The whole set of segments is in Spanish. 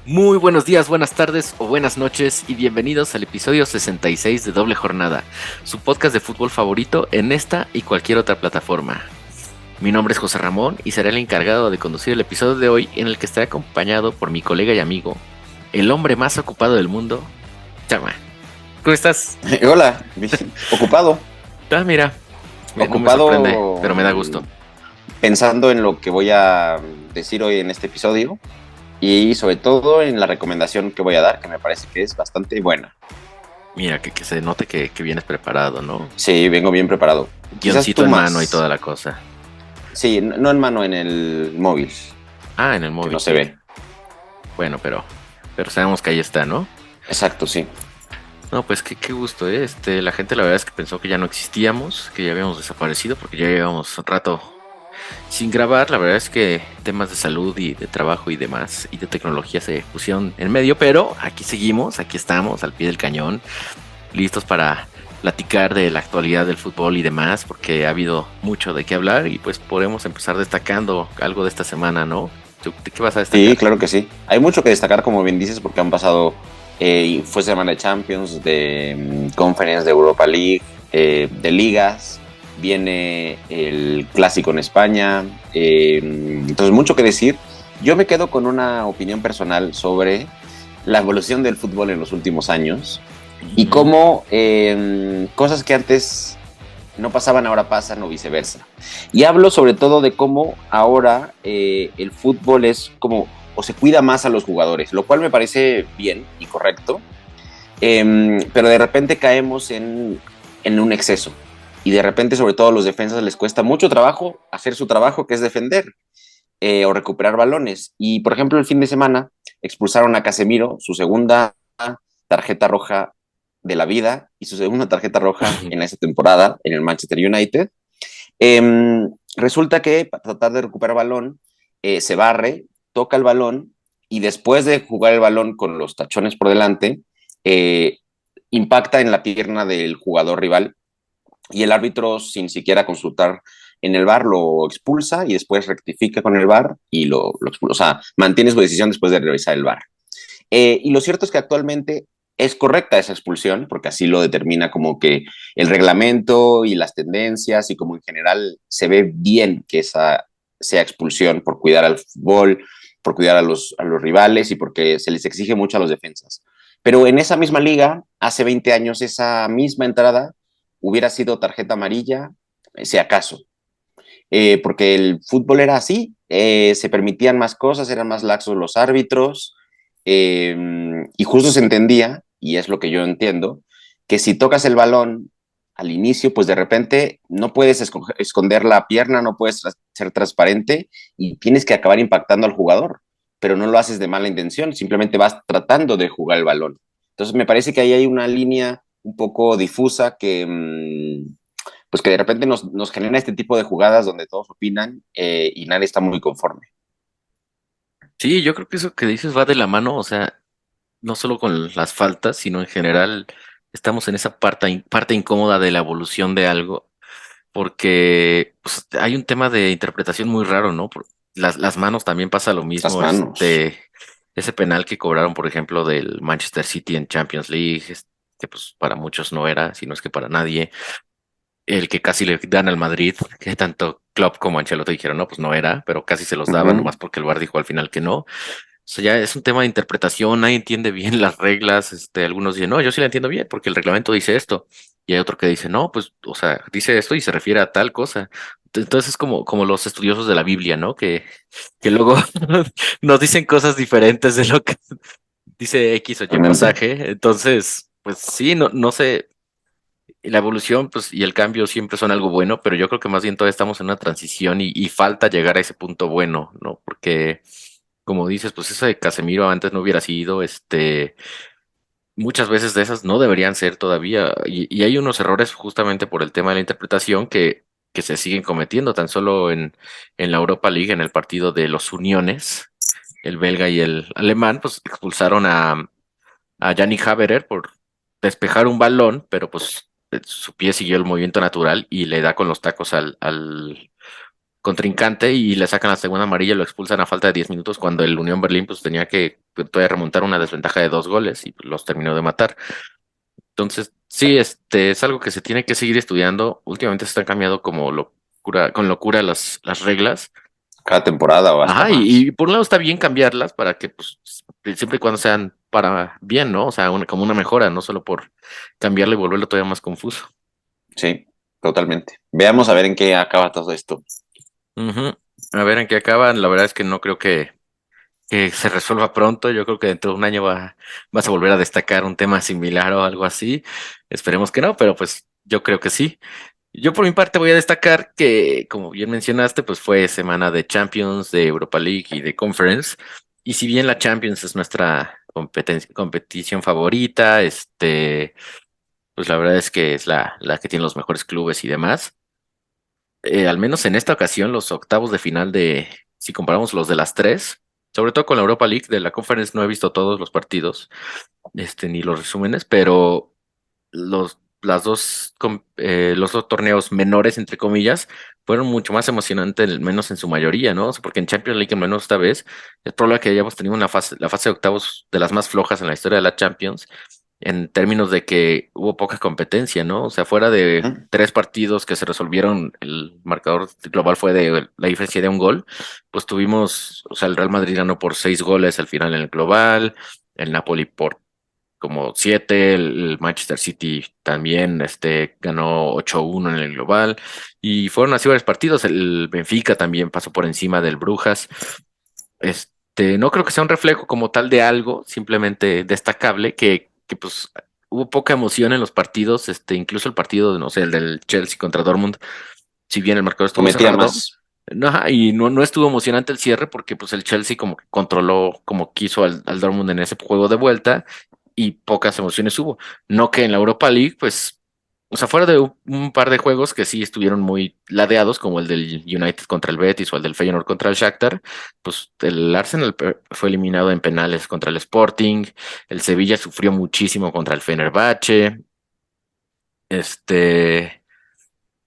Muy buenos días, buenas tardes o buenas noches y bienvenidos al episodio 66 de Doble Jornada, su podcast de fútbol favorito en esta y cualquier otra plataforma. Mi nombre es José Ramón y seré el encargado de conducir el episodio de hoy, en el que estaré acompañado por mi colega y amigo, el hombre más ocupado del mundo, Chama. ¿Cómo estás? Hola, bien, ocupado, Mira, no me sorprende, ocupado pero me da gusto. pensando en lo que voy a decir hoy en este episodio y sobre todo en la recomendación que voy a dar, que me parece que es bastante buena. Mira, que se note que vienes preparado, ¿no? Sí, vengo bien preparado. Quizás Guioncito tú en mano y más. toda la cosa. Sí, no en mano, en el móvil, Ah, en el que móvil, no se sí. ve. Bueno, pero sabemos que ahí está, ¿no? Exacto, sí. No, pues qué gusto, ¿eh? La gente la verdad es que pensó que ya no existíamos, que ya habíamos desaparecido, porque ya llevábamos un rato sin grabar. La verdad es que temas de salud y de trabajo y demás, y de tecnología se pusieron en medio, pero aquí seguimos, aquí estamos, al pie del cañón, listos para platicar de la actualidad del fútbol y demás, porque ha habido mucho de qué hablar y pues podemos empezar destacando algo de esta semana, ¿no? ¿De qué vas a Sí, destacar? claro que sí. Hay mucho que destacar, como bien dices, porque han pasado, fue semana de Champions, de Conference, de Europa League, de ligas, viene el clásico en España, entonces mucho que decir. Yo me quedo con una opinión personal sobre la evolución del fútbol en los últimos años y Ujú. cómo cosas que antes no pasaban ahora pasan o viceversa. Y hablo sobre todo de cómo ahora el fútbol es como, o se cuida más a los jugadores, lo cual me parece bien y correcto, pero de repente caemos en un exceso. Y de repente, sobre todo a los defensas les cuesta mucho trabajo hacer su trabajo, que es defender o recuperar balones. Y por ejemplo, el fin de semana expulsaron a Casemiro, su segunda tarjeta roja de la vida y su segunda tarjeta roja en esa temporada en el Manchester United. Resulta que para tratar de recuperar balón, se barre, toca el balón y después de jugar el balón con los tachones por delante, eh, impacta en la pierna del jugador rival y el árbitro, sin siquiera consultar en el VAR, lo expulsa y después rectifica con el VAR y lo expulsa. O sea, mantiene su decisión después de revisar el VAR. Y lo cierto es que actualmente es correcta esa expulsión, porque así lo determina como que el reglamento y las tendencias y como en general se ve bien que esa sea expulsión por cuidar al fútbol, por cuidar a los rivales y porque se les exige mucho a los defensas. Pero en esa misma liga, hace 20 años, esa misma entrada hubiera sido tarjeta amarilla, si acaso, porque el fútbol era así, se permitían más cosas, eran más laxos los árbitros, y justo se entendía, y es lo que yo entiendo, que si tocas el balón al inicio, pues de repente no puedes esconder la pierna, no puedes ser transparente y tienes que acabar impactando al jugador, pero no lo haces de mala intención, simplemente vas tratando de jugar el balón. Entonces me parece que ahí hay una línea un poco difusa que, pues que de repente nos genera este tipo de jugadas donde todos opinan y nadie está muy conforme. Sí, yo creo que eso que dices va de la mano, o sea, no solo con las faltas, sino en general estamos en esa parte incómoda de la evolución de algo, porque pues, hay un tema de interpretación muy raro, ¿no? Las manos también pasa lo Las mismo, manos. ese penal que cobraron, por ejemplo, del Manchester City en Champions League, que pues para muchos no era, sino es que para nadie, el que casi le dan al Madrid, que tanto Klopp como Ancelotti dijeron, no, pues no era, pero casi se los daban, Ujú. nomás porque el VAR dijo al final que no. O sea, ya es un tema de interpretación, nadie entiende bien las reglas, algunos dicen, no, yo sí la entiendo bien, porque el reglamento dice esto, y hay otro que dice, no, pues, o sea, dice esto y se refiere a tal cosa. Entonces es como los estudiosos de la Biblia, ¿no? Que luego nos dicen cosas diferentes de lo que dice X o Y Realmente. pasaje. Entonces, pues sí, no sé, la evolución, pues, y el cambio siempre son algo bueno, pero yo creo que más bien todavía estamos en una transición y falta llegar a ese punto bueno, ¿no? Porque como dices, pues eso de Casemiro antes no hubiera sido, muchas veces de esas no deberían ser todavía, y hay unos errores justamente por el tema de la interpretación que se siguen cometiendo, tan solo en la Europa League, en el partido de los Uniones, el belga y el alemán, pues expulsaron a Yannick Haberer por despejar un balón, pero pues su pie siguió el movimiento natural y le da con los tacos contrincante y le sacan la segunda amarilla y lo expulsan a falta de 10 minutos cuando el Unión Berlín pues tenía que todavía remontar una desventaja de 2 goles y los terminó de matar. Entonces, sí, es algo que se tiene que seguir estudiando. Últimamente se están cambiando como locura, con locura las reglas. Cada temporada o hasta Ajá, más. y por un lado está bien cambiarlas para que, pues, siempre y cuando sean para bien, ¿no? O sea, como una mejora, no solo por cambiarlo y volverlo todavía más confuso. Sí, totalmente. Veamos a ver en qué acaba todo esto. Ujú. A ver en qué acaban. La verdad es que no creo que se resuelva pronto. Yo creo que dentro de un año vas a volver a destacar un tema similar o algo así. Esperemos que no, pero pues yo creo que sí. Yo por mi parte voy a destacar que, como bien mencionaste, pues fue semana de Champions, de Europa League y de Conference. Y si bien la Champions es nuestra competición favorita, pues la verdad es que es la que tiene los mejores clubes y demás. Al menos en esta ocasión, los octavos de final si comparamos los de las tres, sobre todo con la Europa League, de la Conference no he visto todos los partidos, ni los resúmenes, pero los dos torneos menores, entre comillas, fueron mucho más emocionantes, al menos en su mayoría, ¿no? O sea, porque en Champions League, al menos esta vez, es probable que hayamos tenido la fase de octavos de las más flojas en la historia de la Champions, en términos de que hubo poca competencia, ¿no? O sea, fuera de Ujú. 3 partidos que se resolvieron, el marcador global fue de la diferencia de un gol, pues tuvimos, o sea, el Real Madrid ganó por 6 goles al final en el global, el Napoli por como 7, el Manchester City también ganó 8-1 en el global, y fueron así varios partidos, el Benfica también pasó por encima del Brujas. No creo que sea un reflejo como tal de algo, simplemente destacable, que pues hubo poca emoción en los partidos, incluso el partido, no sé, el del Chelsea contra Dortmund, si bien el marcador estuvo Prometía cerrado, más. no, ajá, y no estuvo emocionante el cierre porque pues el Chelsea como que controló como quiso al Dortmund en ese juego de vuelta y pocas emociones hubo. No que en la Europa League, pues, o sea, fuera de un par de juegos que sí estuvieron muy ladeados, como el del United contra el Betis o el del Feyenoord contra el Shakhtar, pues el Arsenal fue eliminado en penales contra el Sporting, el Sevilla sufrió muchísimo contra el Fenerbahce, este...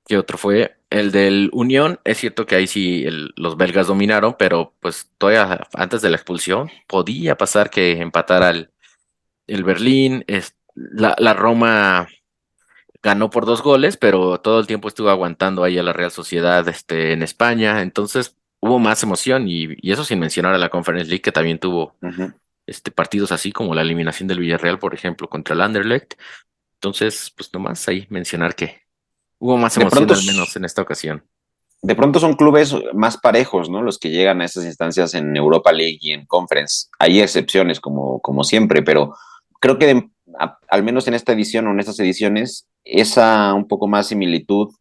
¿Qué otro fue? El del Unión, es cierto que ahí sí los belgas dominaron, pero pues todavía antes de la expulsión podía pasar que empatara el Berlín, la Roma ganó por 2 goles, pero todo el tiempo estuvo aguantando ahí a la Real Sociedad en España, entonces hubo más emoción y eso sin mencionar a la Conference League que también tuvo Ujú. partidos así como la eliminación del Villarreal, por ejemplo, contra el Anderlecht. Entonces, pues nomás ahí mencionar que hubo más De emoción pronto, al menos en esta ocasión. de pronto son clubes más parejos, ¿no? Los que llegan a esas instancias en Europa League y en Conference. Hay excepciones, como siempre, pero creo que al menos en esta edición o en estas ediciones, esa un poco más similitud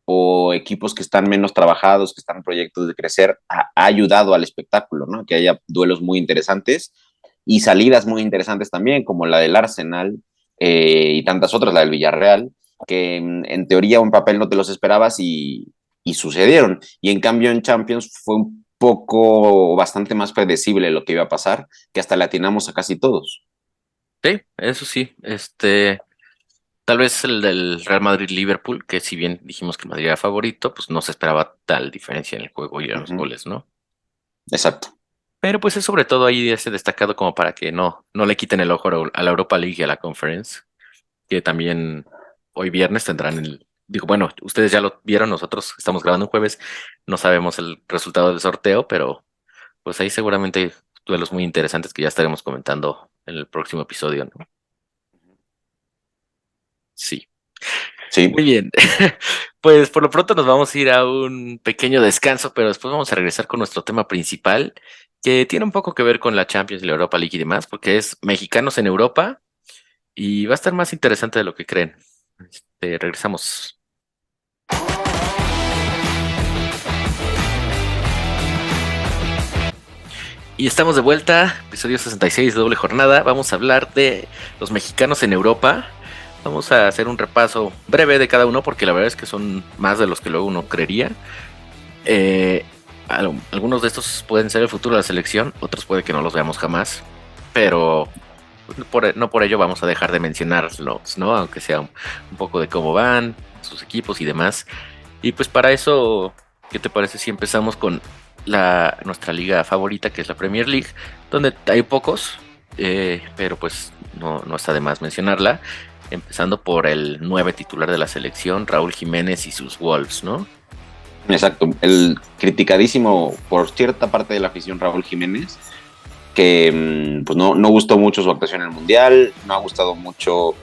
o equipos que están menos trabajados, que están en proyectos de crecer, ha ayudado al espectáculo, ¿no? Que haya duelos muy interesantes y salidas muy interesantes también, como la del Arsenal y tantas otras, la del Villarreal, que en teoría un papel no te los esperabas y sucedieron. Y en cambio en Champions fue un poco, bastante más predecible lo que iba a pasar, que hasta le atinamos a casi todos. Sí, eso sí, tal vez el del Real Madrid-Liverpool, que si bien dijimos que el Madrid era favorito, pues no se esperaba tal diferencia en el juego y en los Ujú. goles, ¿no? Exacto. Pero pues es sobre todo ahí ese destacado como para que no le quiten el ojo a la Europa League y a la Conference, que también hoy viernes tendrán digo, bueno, ustedes ya lo vieron, nosotros estamos grabando un jueves, no sabemos el resultado del sorteo, pero pues ahí seguramente hay duelos muy interesantes que ya estaremos comentando en el próximo episodio, ¿no? Sí. Muy Sí. bien. Pues por lo pronto nos vamos a ir a un pequeño descanso, pero después vamos a regresar con nuestro tema principal, que tiene un poco que ver con la Champions y la Europa League y demás, porque es mexicanos en Europa y va a estar más interesante de lo que creen. Regresamos. Y estamos de vuelta, episodio 66, doble jornada. Vamos a hablar de los mexicanos en Europa. Vamos a hacer un repaso breve de cada uno, porque la verdad es que son más de los que luego uno creería. Eh, Algunos de estos pueden ser el futuro de la selección, otros puede que no los veamos jamás, pero no por ello vamos a dejar de mencionarlos, ¿no? Aunque sea un poco de cómo van, sus equipos y demás. Y pues para eso ¿Qué te parece si empezamos con nuestra liga favorita, que es la Premier League, donde hay pocos, pero pues no está de más mencionarla, empezando por el 9 titular de la selección, Raúl Jiménez y sus Wolves, ¿no? Exacto, el criticadísimo por cierta parte de la afición Raúl Jiménez, que pues no gustó mucho su actuación en el Mundial, no ha gustado mucho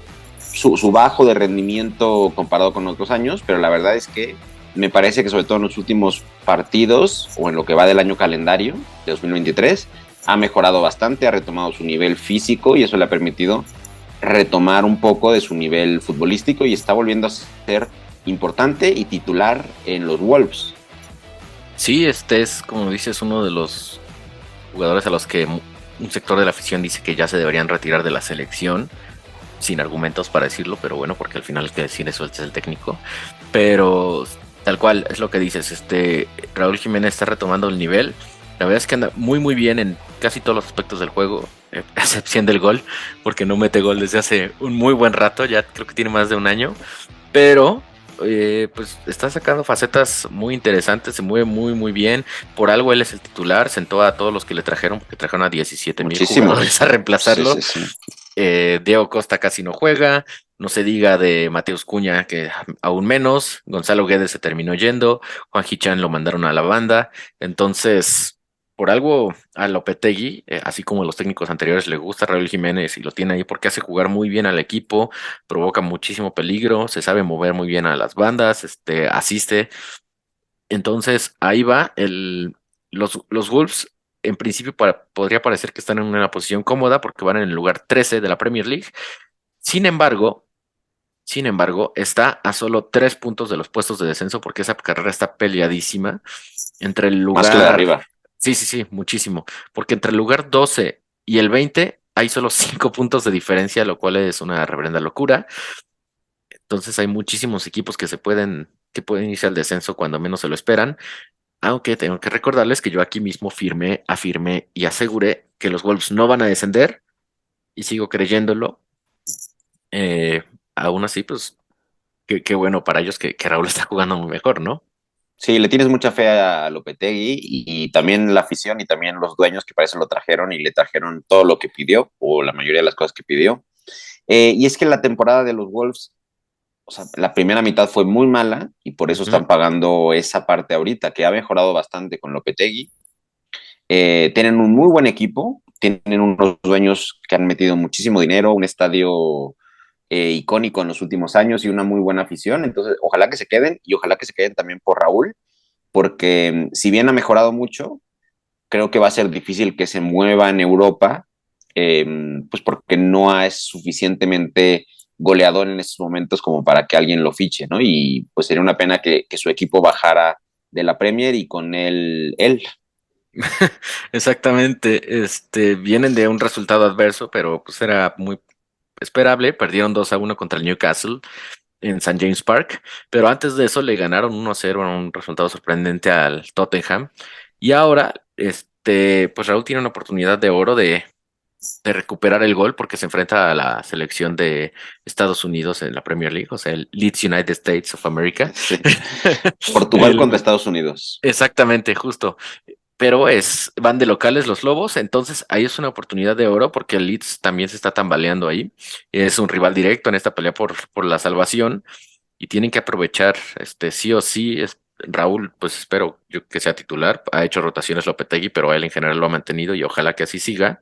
su bajo de rendimiento comparado con otros años, pero la verdad es que me parece que sobre todo en los últimos partidos o en lo que va del año calendario de 2023 ha mejorado bastante, ha retomado su nivel físico y eso le ha permitido retomar un poco de su nivel futbolístico y está volviendo a ser importante y titular en los Wolves. Sí, este es, como dices, uno de los jugadores a los que un sector de la afición dice que ya se deberían retirar de la selección, sin argumentos para decirlo, pero bueno, porque al final el que decide eso es el técnico. Pero tal cual es lo que dices, Raúl Jiménez está retomando el nivel. La verdad es que anda muy muy bien en casi todos los aspectos del juego, a excepción del gol, porque no mete gol desde hace un muy buen rato, ya creo que tiene más de un año, pero pues está sacando facetas muy interesantes, se mueve muy muy bien, por algo él es el titular, sentó a todos los que le trajeron, porque trajeron a 17,000 jugadores a Muchísimos. Sí, reemplazarlo. sí, sí. Diego Costa casi no juega, no se diga de Mateus Cuña, que aún menos, Gonzalo Guedes se terminó yendo, Juan Hichan lo mandaron a la banda, entonces, por algo a Lopetegui, así como a los técnicos anteriores, le gusta Raúl Jiménez y lo tiene ahí porque hace jugar muy bien al equipo, provoca muchísimo peligro, se sabe mover muy bien a las bandas, asiste, entonces ahí va los Wolves. En principio podría parecer que están en una posición cómoda porque van en el lugar 13 de la Premier League. Sin embargo, sin embargo, está a solo 3 puntos de los puestos de descenso porque esa carrera está peleadísima entre el Más que la de lugar, arriba. sí, sí, sí, muchísimo, porque entre el lugar 12 y el 20 hay solo 5 puntos de diferencia, lo cual es una reverenda locura. Entonces hay muchísimos equipos que pueden irse al descenso cuando menos se lo esperan. Aunque tengo que recordarles que yo aquí mismo afirmé y aseguré que los Wolves no van a descender y sigo creyéndolo. Eh, Aún así, pues qué bueno para ellos que Raúl está jugando muy mejor, ¿no? Sí, le tienes mucha fe a Lopetegui y también la afición y también los dueños que parece lo trajeron y le trajeron todo lo que pidió o la mayoría de las cosas que pidió. Y es que la temporada de los Wolves, o sea, la primera mitad fue muy mala y por eso Ujú. están pagando esa parte ahorita, que ha mejorado bastante con Lopetegui. Tienen un muy buen equipo, tienen unos dueños que han metido muchísimo dinero, un estadio icónico en los últimos años y una muy buena afición. Entonces, ojalá que se queden y ojalá que se queden también por Raúl, porque si bien ha mejorado mucho, creo que va a ser difícil que se mueva en Europa, eh, pues porque no es suficientemente goleador en estos momentos como para que alguien lo fiche, ¿no? Y pues sería una pena que su equipo bajara de la Premier y con él. Exactamente, vienen de un resultado adverso, pero pues era muy esperable. Perdieron 2-1 contra el Newcastle en St. James Park, pero antes de eso le ganaron 1-0, un resultado sorprendente al Tottenham. Y ahora, pues Raúl tiene una oportunidad de oro de recuperar el gol porque se enfrenta a la selección de Estados Unidos en la Premier League, o sea, el Leeds United States of America. Sí. Portugal contra El- Estados Unidos. Exactamente, justo. Pero van de locales los Lobos, entonces ahí es una oportunidad de oro porque el Leeds también se está tambaleando ahí. Es un rival directo en esta pelea por la salvación y tienen que aprovechar, sí o sí. Raúl, pues espero yo que sea titular. Ha hecho rotaciones Lopetegui, pero él en general lo ha mantenido y ojalá que así siga.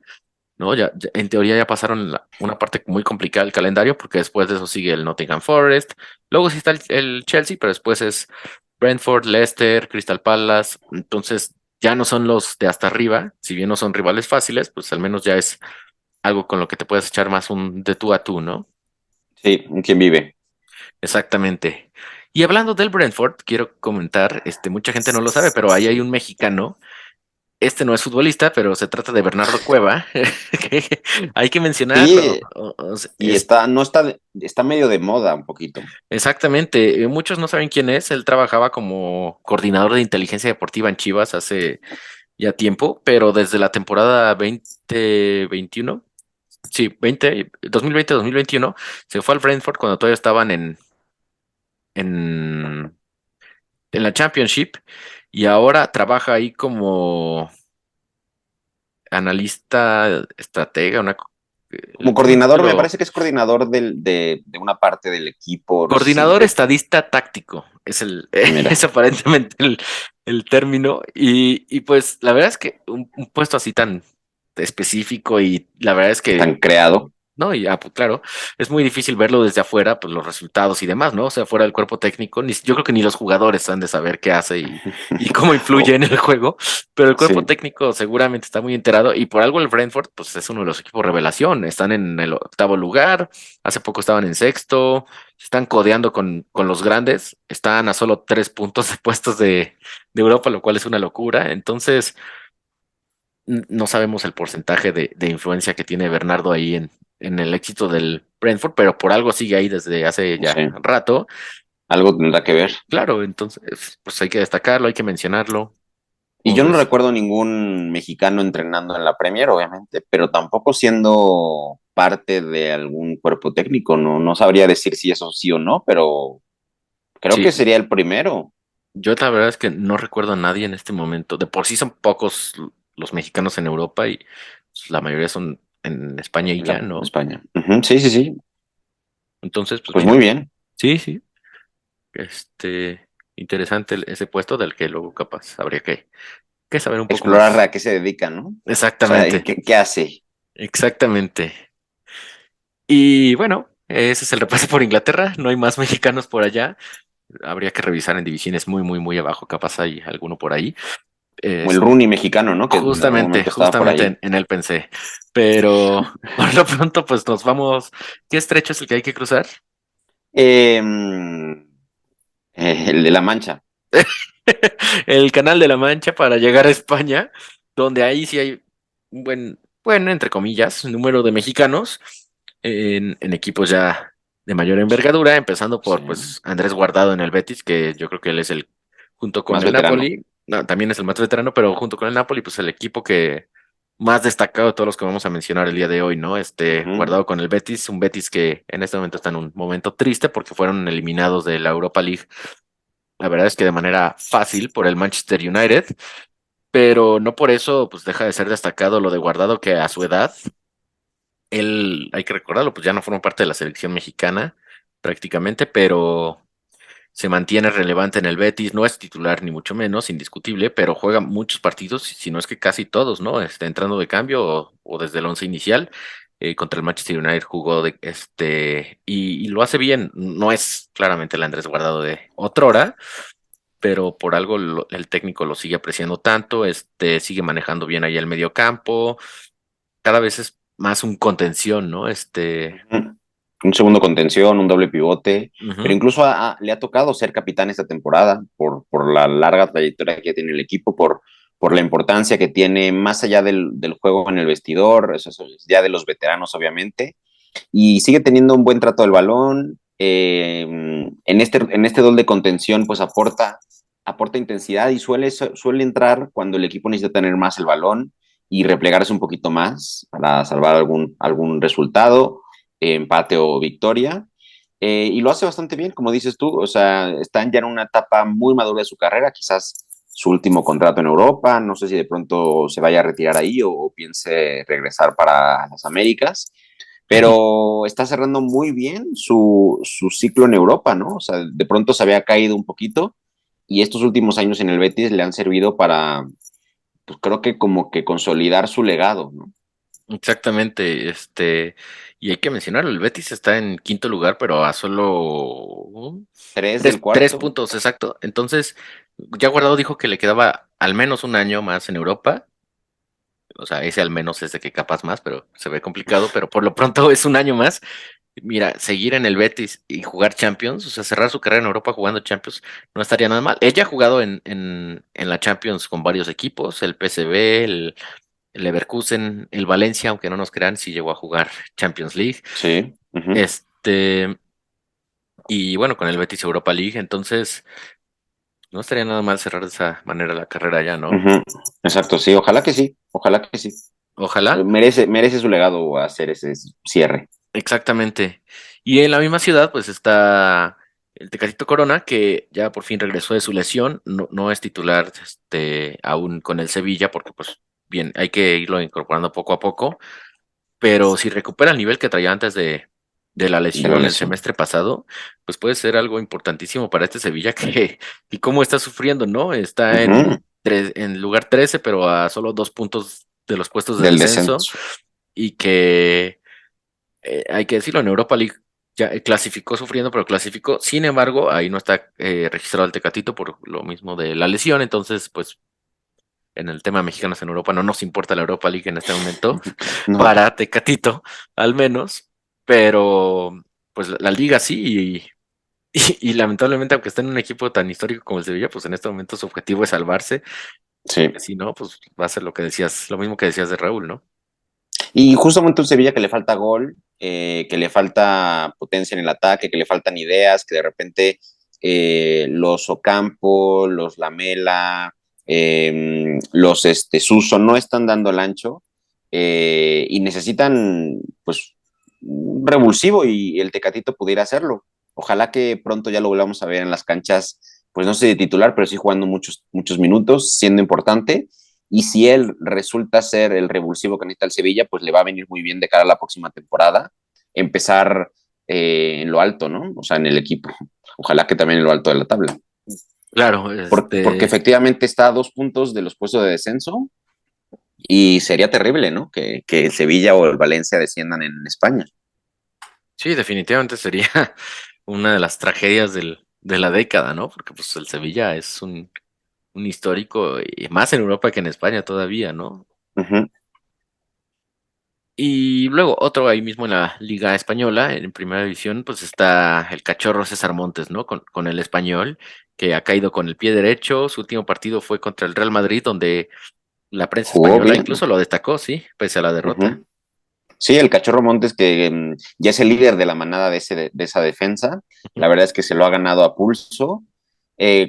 ¿No? En teoría ya pasaron una parte muy complicada del calendario porque después de eso sigue el Nottingham Forest, luego sí está el Chelsea, pero después es Brentford, Leicester, Crystal Palace, entonces ya no son los de hasta arriba, si bien no son rivales fáciles, pues al menos ya es algo con lo que te puedes echar más un de tú a tú, ¿no? Sí, quien vive. Exactamente. Y hablando del Brentford, quiero comentar, mucha gente no lo sabe, pero ahí hay un mexicano. No es futbolista, pero se trata de Bernardo Cueva, que hay que mencionarlo. Sí, y está medio de moda un poquito. Exactamente, muchos no saben quién es. Él trabajaba como coordinador de inteligencia deportiva en Chivas hace ya tiempo, pero desde la temporada 2021, sí, 2020-2021, se fue al Brentford cuando todavía estaban en en la Championship y ahora trabaja ahí como analista, estratega, Como ¿cómo te coordinador, me lo? parece que es coordinador de una parte del equipo, no sé si Coordinador estadista táctico, es es mira, aparentemente el término. Y pues la verdad es que un puesto así tan específico y la verdad es que tan creado. no, y pues claro, es muy difícil verlo desde afuera, pues los resultados y demás, ¿no? O sea, fuera del cuerpo técnico, yo creo que ni los jugadores han de saber qué hace y cómo influye Oh, en el juego, pero el cuerpo sí, técnico seguramente está muy enterado y por algo el Brentford, pues es uno de los equipos revelación, están en el octavo lugar, hace poco estaban en sexto, están codeando con los grandes, están a solo 3 puntos de puestos de Europa, lo cual es una locura, entonces no sabemos el porcentaje de influencia que tiene Bernardo ahí en el éxito del Brentford, pero por algo sigue ahí desde hace ya sí, rato. algo tendrá que ver. Claro, entonces, pues hay que destacarlo, hay que mencionarlo. Y ¿Cómo yo no ves? recuerdo ningún mexicano entrenando en la Premier, obviamente, pero tampoco siendo parte de algún cuerpo técnico. No, no sabría decir si eso sí o no, pero creo Sí, que sería el primero. yo la verdad es que no recuerdo a nadie en este momento. De por sí son pocos los mexicanos en Europa y pues, la mayoría son en España y ya, En ¿no? España. Ujú, sí, sí, sí. Entonces, pues Pues muy mira, bien. sí, sí, interesante ese puesto del que luego capaz habría que saber un poco Explorar más. a qué se dedica, ¿no? O sea, Exactamente. ¿qué hace? Exactamente. Y bueno, ese es el repaso por Inglaterra. No hay más mexicanos por allá. Habría que revisar en divisiones muy, muy, muy abajo. Capaz hay alguno por ahí. Como el Es Rooney mexicano, ¿no? Que en algún justamente, momento estaba por justamente ahí. en él pensé. Pero por lo pronto, pues nos vamos. ¿Qué estrecho es el que hay que cruzar? Em, el de La Mancha. El Canal de la Mancha para llegar a España, donde ahí sí hay un bueno, entre comillas, número de mexicanos en equipos ya de mayor envergadura, empezando Sí, por pues Andrés Guardado en el Betis, que yo creo que él es junto con más el veterano. Napoli, no, también es el más veterano, pero junto con el Napoli, pues el equipo que más destacado de todos los que vamos a mencionar el día de hoy, ¿no? Ujú. Guardado con el Betis, un Betis que en este momento está en un momento triste porque fueron eliminados de la Europa League, la verdad es que de manera fácil por el Manchester United, pero no por eso pues deja de ser destacado lo de Guardado que a su edad, él, hay que recordarlo, pues ya no forma parte de la selección mexicana prácticamente, pero se mantiene relevante en el Betis, no es titular ni mucho menos, indiscutible, pero juega muchos partidos, si no es que casi todos, ¿no? Entrando de cambio o desde el once inicial. Contra el Manchester United jugó y lo hace bien. No es claramente el Andrés Guardado de otrora, pero por algo el técnico lo sigue apreciando tanto, sigue manejando bien ahí el medio campo, cada vez es más un contención, ¿no? Ujú. Un segundo contención, un doble pivote, pero Ujú, incluso le ha tocado ser capitán esta temporada por la larga trayectoria que tiene el equipo, por la importancia que tiene más allá del juego en el vestidor, eso es ya de los veteranos obviamente, y sigue teniendo un buen trato del balón. En este doble de contención, pues aporta intensidad y suele entrar cuando el equipo necesita tener más el balón y replegarse un poquito más para salvar algún resultado, empate o victoria. Y lo hace bastante bien, como dices tú, o sea, están ya en una etapa muy madura de su carrera, quizás su último contrato en Europa, no sé si de pronto se vaya a retirar ahí o piense regresar para las Américas, pero está cerrando muy bien su ciclo en Europa, ¿no? O sea, de pronto se había caído un poquito y estos últimos años en el Betis le han servido para, pues creo que como que consolidar su legado, ¿no? exactamente, y hay que mencionarlo, el Betis está en quinto lugar, pero a solo Tres del tres cuarto. puntos, exacto. Entonces, ya Guardado dijo que le quedaba al menos un año más en Europa. O sea, ese al menos es de que capaz más, pero se ve complicado, pero por lo pronto es un año más. Mira, seguir en el Betis y jugar Champions, o sea, cerrar su carrera en Europa jugando Champions, no estaría nada mal. Ella ha jugado en la Champions con varios equipos, el PSV, el Leverkusen, el Valencia, aunque no nos crean, sí llegó a jugar Champions League. Sí. Ujú, Este, y bueno, con el Betis Europa League, entonces no estaría nada mal cerrar de esa manera la carrera ya, ¿no? ujú. Exacto, sí, ojalá que sí, ojalá que sí. Ojalá. Merece su legado hacer ese cierre. Exactamente. Y en la misma ciudad, pues está el Tecatito Corona, que ya por fin regresó de su lesión, no es titular aún con el Sevilla, porque pues bien, hay que irlo incorporando poco a poco, pero si recupera el nivel que traía antes de la de la lesión el lesión. semestre pasado, pues puede ser algo importantísimo para este Sevilla que, y cómo está sufriendo, ¿no? Está Ujú, en lugar 13, pero a solo 2 puntos de los puestos de del descenso, descenso. y que hay que decirlo, en Europa League ya clasificó sufriendo, pero clasificó. Sin embargo, ahí no está registrado el Tecatito por lo mismo de la lesión. Entonces, pues en el tema mexicanos en Europa no nos importa la Europa League en este momento, No. para Tecatito, al menos. Pero, pues la liga sí. Y lamentablemente, aunque esté en un equipo tan histórico como el Sevilla, pues en este momento su objetivo es salvarse. Sí. Si no, pues va a ser lo que decías, lo mismo que decías de Raúl, ¿no? Y justamente un Sevilla que le falta gol, que le falta potencia en el ataque, que le faltan ideas, que de repente los Ocampo, los Lamela, los Suso no están dando el ancho y necesitan pues un revulsivo y el Tecatito pudiera hacerlo. Ojalá que pronto ya lo volvamos a ver en las canchas, pues no sé de titular, pero sí jugando muchos minutos, siendo importante. Y si él resulta ser el revulsivo que necesita el Sevilla, pues le va a venir muy bien de cara a la próxima temporada. Empezar en lo alto, ¿no? O sea, en el equipo. Ojalá que también en lo alto de la tabla. Claro, Porque efectivamente está a 2 puntos de los puestos de descenso y sería terrible, ¿no? Que el Sevilla o el Valencia desciendan en España. sí, definitivamente sería una de las tragedias de la década, ¿no? Porque pues el Sevilla es un histórico, y más en Europa que en España todavía, ¿no? Uh -huh. Y luego otro ahí mismo en la Liga Española, en Primera División, pues está el cachorro César Montes, ¿no? Con el Español, que ha caído con el pie derecho. Su último partido fue contra el Real Madrid, donde la prensa Jugó española bien. incluso lo destacó, sí, pese a la Uh derrota. -huh. Sí, el Cachorro Montes, que ya es el líder de la manada de esa defensa. Ujú. La verdad es que se lo ha ganado a pulso.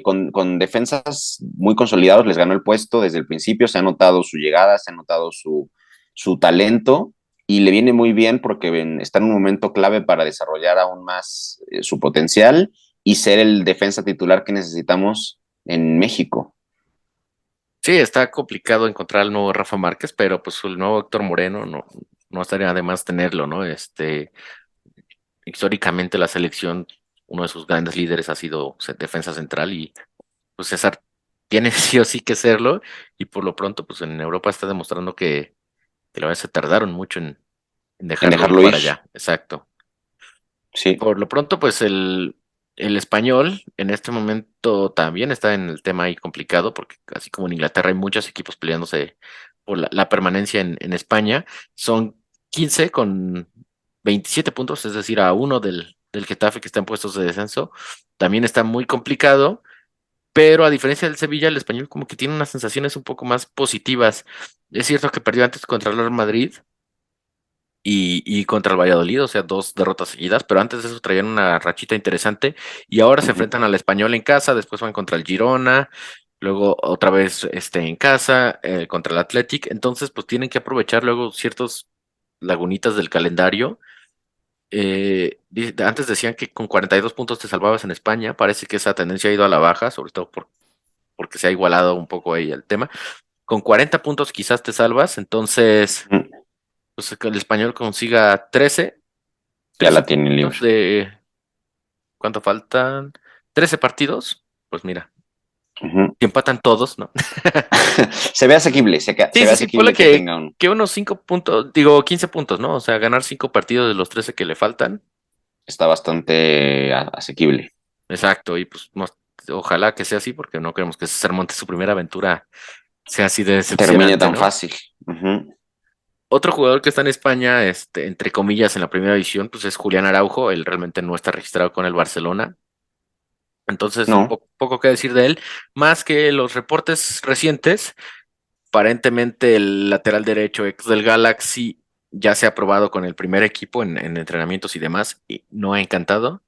Con defensas muy consolidados, les ganó el puesto desde el principio. Se ha notado su llegada, se ha notado su talento y le viene muy bien porque está en un momento clave para desarrollar aún más su potencial y ser el defensa titular que necesitamos en México. Sí, está complicado encontrar al nuevo Rafa Márquez, pero pues el nuevo Héctor Moreno no estaría de más tenerlo, ¿no? Históricamente la selección, uno de sus grandes líderes ha sido defensa central, y pues César tiene sí o sí que serlo, y por lo pronto pues en Europa está demostrando que la verdad se tardaron mucho en En dejarlo ir dejarlo ir, para allá, exacto. sí. Por lo pronto pues el español en este momento también está en el tema ahí complicado, porque así como en Inglaterra hay muchos equipos peleándose por la permanencia en España. Son 15 con 27 puntos, es decir, a uno del Getafe, que está en puestos de descenso. También está muy complicado, pero a diferencia del Sevilla, el español como que tiene unas sensaciones un poco más positivas. Es cierto que perdió antes contra el Real Madrid y contra el Valladolid, o sea, 2 derrotas seguidas, pero antes de eso traían una rachita interesante, y ahora se Uh -huh. enfrentan al Español en casa, después van contra el Girona, luego otra vez en casa, contra el Athletic. Entonces pues tienen que aprovechar luego ciertos lagunitas del calendario. Antes decían que con 42 puntos te salvabas en España. Parece que esa tendencia ha ido a la baja, sobre todo porque se ha igualado un poco ahí el tema. Con 40 puntos quizás te salvas. Entonces Uh -huh. pues que el español consiga 13 Ya 13 la tienen libre. puntos de... ¿Cuánto faltan? 13 partidos. Pues mira, Uh -huh. si empatan todos, ¿no? Se ve asequible, se Sí, ve sí, sí, ponle asequible que tenga un. que unos 5 puntos, digo 15 puntos, ¿no? O sea, ganar 5 partidos de los 13 que le faltan. Está bastante asequible. Exacto, y pues ojalá que sea así, porque no queremos que César Montes, su primera aventura, sea así de Termine decepcionante, tan ¿no? fácil. Uh -huh. Otro jugador que está en España, entre comillas, en la primera división, pues es Julián Araujo. Él realmente no está registrado con el Barcelona. Entonces, No. poco que decir de él, más que los reportes recientes. Aparentemente el lateral derecho ex del Galaxy ya se ha probado con el primer equipo en entrenamientos y demás, y no ha encantado.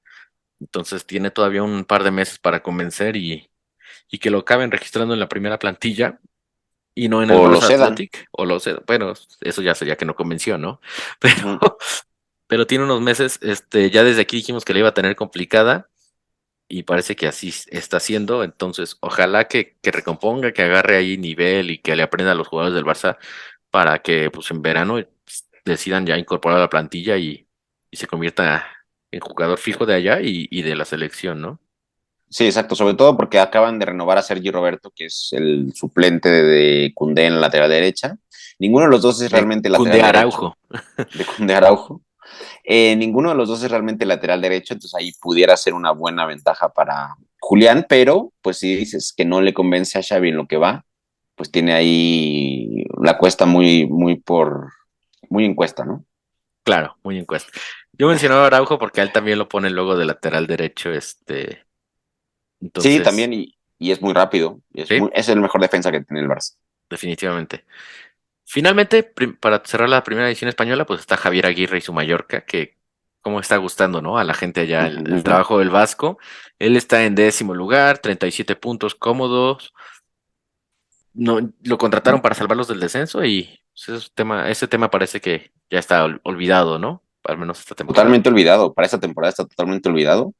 Entonces tiene todavía un par de meses para convencer, y que lo acaben registrando en la primera plantilla y no en el O lo Barça cedan. Athletic, o lo sé, bueno, eso ya sería que no convenció, ¿no? Uh Pero, -huh. pero tiene unos meses, ya desde aquí dijimos que le iba a tener complicada, y parece que así está haciendo. Entonces, ojalá que recomponga, que agarre ahí nivel y que le aprenda a los jugadores del Barça para que pues en verano decidan ya incorporar a la plantilla y se convierta en jugador fijo de allá y de la selección, ¿no? Sí, exacto, sobre todo porque acaban de renovar a Sergi Roberto, que es el suplente de Koundé en la lateral derecha. Ninguno de los dos es De realmente Cunde lateral derecho, Araujo. de Koundé Araujo. Ninguno de los dos es realmente lateral derecho, entonces ahí pudiera ser una buena ventaja para Julián, pero pues si dices que no le convence a Xavi en lo que va, pues tiene ahí la cuesta muy en cuesta, ¿no? Claro, muy en cuesta. Yo mencionaba a Araujo porque a él también lo pone luego de lateral derecho, Sí, entonces, también, y es muy rápido, sí, es el mejor defensa que tiene el Barça. definitivamente. Finalmente, para cerrar la primera edición española, pues está Javier Aguirre y su Mallorca, que como está gustando, ¿no? A la gente allá el Ujú. trabajo del Vasco. Él está en 10.º lugar, 37 puntos cómodos. No, lo contrataron para salvarlos del descenso y pues, ese tema parece que ya está olvidado, ¿no? Al menos esta temporada. Totalmente olvidado, para esta temporada está totalmente olvidado.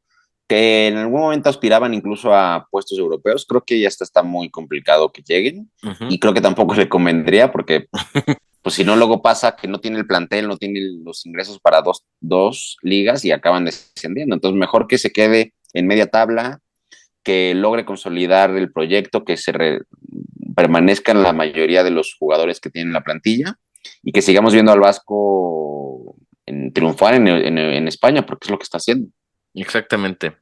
Que en algún momento aspiraban incluso a puestos europeos, creo que ya está muy complicado que lleguen Ujú. y creo que tampoco le convendría porque pues si no luego pasa que no tiene el plantel, no tiene los ingresos para dos ligas y acaban descendiendo. Entonces mejor que se quede en media tabla, que logre consolidar el proyecto, que permanezcan la mayoría de los jugadores que tienen la plantilla y que sigamos viendo al Vasco triunfar en España porque es lo que está haciendo. Exactamente.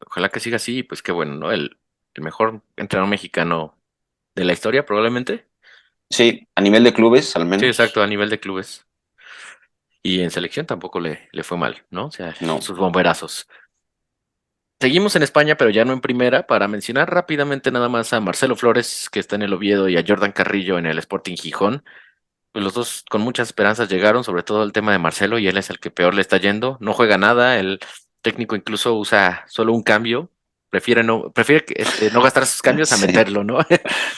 Ojalá que siga así, pues qué bueno, ¿no? El mejor entrenador mexicano de la historia, probablemente. Sí, a nivel de clubes al Sí, menos, exacto, a nivel de clubes. Y en selección tampoco le fue mal, ¿no? O sea, no. sus bomberazos. Seguimos en España, pero ya no en primera, para mencionar rápidamente nada más a Marcelo Flores, que está en el Oviedo, y a Jordan Carrillo en el Sporting Gijón. Pues los dos con muchas esperanzas llegaron, sobre todo el tema de Marcelo, y él es el que peor le está yendo. No juega nada, el técnico incluso usa solo un cambio. Prefiere no gastar sus cambios a Sí, meterlo, ¿no?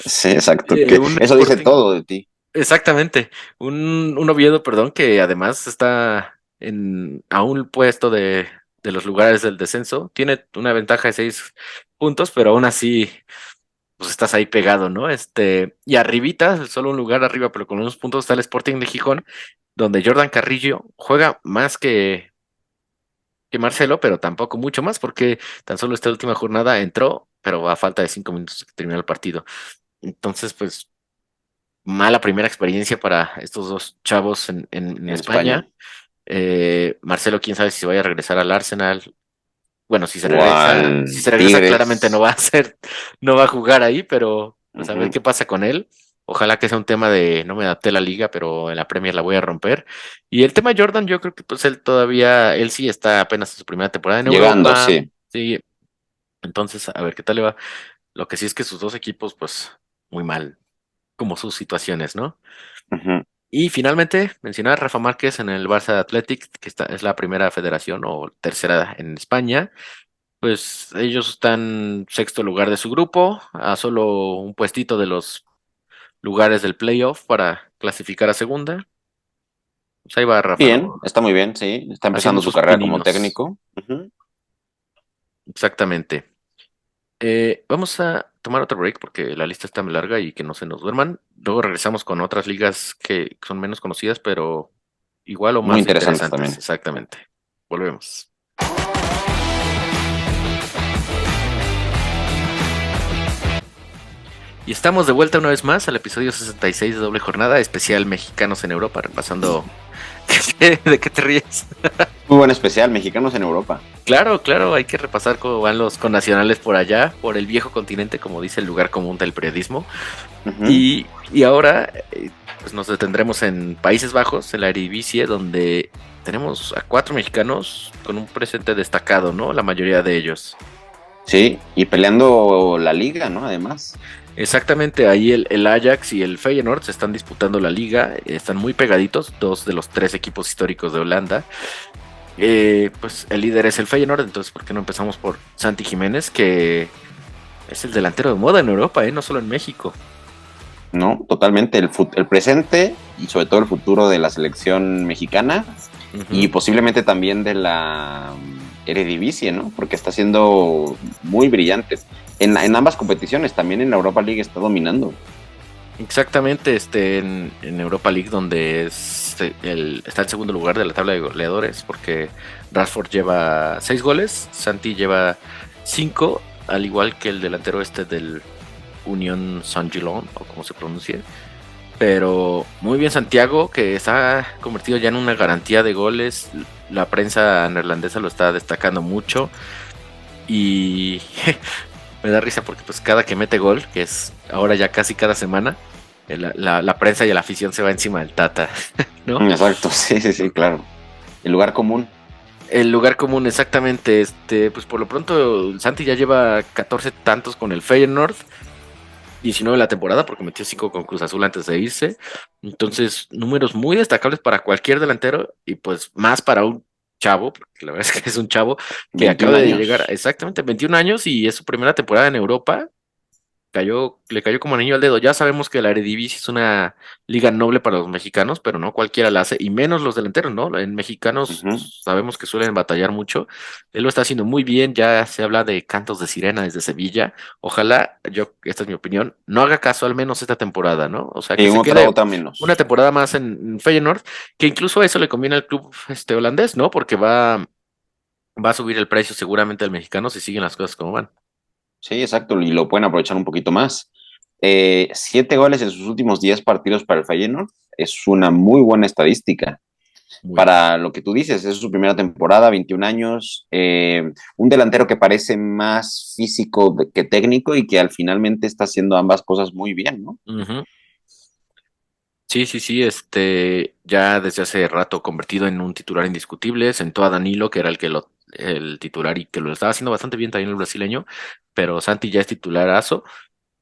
sí, exacto. Que Un eso dice Sporting. todo de ti. Exactamente, un Oviedo, perdón, que además está a un puesto de los lugares del descenso, tiene una ventaja de 6 puntos, pero aún así, pues estás ahí pegado, ¿no? Y arribita, solo un lugar arriba, pero con unos puntos está el Sporting de Gijón, donde Jordan Carrillo juega más que Marcelo, pero tampoco mucho más, porque tan solo esta última jornada entró, pero a falta de 5 minutos que terminó el partido. Entonces, pues mala primera experiencia para estos dos chavos en En España. España. Marcelo, quién sabe si se vaya a regresar al Arsenal. Bueno, O si al se regresa, claramente no Tigres. va a ser, no va a jugar ahí, pero pues a ver Ujú. qué pasa con él. Ojalá que sea un tema de no me adapté a la liga, pero en la Premier la voy a romper. Y el tema Jordan, yo creo que pues él sí está apenas en su primera temporada en Llegando, Europa. sí. Sí, entonces a ver qué tal le va. Lo que sí es que sus dos equipos, pues, muy mal, como sus situaciones, ¿no? Ujú. Y finalmente, mencionar a Rafa Márquez en el Barça Athletic, que es la primera federación o tercera en España. Pues ellos están sexto lugar de su grupo, a solo un puestito de los lugares del playoff para clasificar a segunda. Pues ahí va Rafa, ¿no? Bien, está muy bien, sí. Está Haciendo empezando su sus carrera como pininos. técnico. Ujú. Exactamente. Vamos a tomar otro break porque la lista está muy larga y que no se nos duerman. Luego regresamos con otras ligas que son menos conocidas, pero igual o Muy más interesantes interesantes. también. Exactamente. Volvemos. Y estamos de vuelta una vez más al episodio 66 de Doble Jornada, especial Mexicanos en Europa, repasando... ¿De qué te ríes? Muy buen especial, mexicanos en Europa. Claro, claro, hay que repasar cómo van los connacionales por allá, por el viejo continente, como dice el lugar común del periodismo. Ujú. Y ahora pues nos detendremos en Países Bajos, en la Eredivisie, donde tenemos a 4 mexicanos con un presente destacado, ¿no? La mayoría de ellos. Sí, y peleando la liga, ¿no? Además. Exactamente, ahí el Ajax y el Feyenoord se están disputando la liga, están muy pegaditos, dos de los 3 equipos históricos de Holanda. Pues el líder es el Feyenoord, entonces ¿por qué no empezamos por Santi Jiménez, que es el delantero de moda en Europa, no solo en México? ¿No? Totalmente el presente y sobre todo el futuro de la selección mexicana y Ujú. posiblemente también de la Eredivisie, ¿no? Porque está siendo muy brillante. En ambas competiciones, también en la Europa League está dominando. Exactamente, en Europa League, donde está en segundo lugar de la tabla de goleadores, porque Rashford lleva 6 goles, Santi lleva 5, al igual que el delantero del Unión Saint-Gilloise, o como se pronuncie. Pero muy bien Santiago, que está convertido ya en una garantía de goles. La prensa neerlandesa lo está destacando mucho. Y me da risa porque pues cada que mete gol, que es ahora ya casi cada semana, la prensa y la afición se va encima del Tata, ¿no? Exacto, sí, sí, sí, claro. El lugar común. El lugar común, exactamente, pues por lo pronto Santi ya lleva 14 tantos con el Feyenoord, 19 la temporada porque metió 5 con Cruz Azul antes de irse. Entonces, números muy destacables para cualquier delantero y pues más para un chavo, porque la verdad es que es un chavo que 21 acaba de llegar años. exactamente 21 años y es su primera temporada en Europa. Le cayó como anillo al dedo. Ya sabemos que la Eredivisie es una liga noble para los mexicanos, pero no cualquiera la hace, y menos los delanteros, ¿no? En mexicanos Ujú. sabemos que suelen batallar mucho. Él lo está haciendo muy bien, ya se habla de cantos de sirena desde Sevilla. Ojalá, esta es mi opinión, no haga caso al menos esta temporada, ¿no? O sea, que Y se otra, quede otra una menos. temporada más en Feyenoord, que incluso eso le conviene al club holandés, ¿no? Porque va a subir el precio seguramente al mexicano si siguen las cosas como van. Sí, exacto, y lo pueden aprovechar un poquito más. 7 goles en sus últimos 10 partidos para el Feyenoord es una muy buena estadística. Muy buena. Para lo que tú dices, es su primera temporada, 21 años, un delantero que parece más físico que técnico y que al finalmente está haciendo ambas cosas muy bien, ¿no? Ujú. Sí, sí, sí, ya desde hace rato convertido en un titular indiscutible, sentó a Danilo, que era el titular y que lo estaba haciendo bastante bien también el brasileño, pero Santi ya es titularazo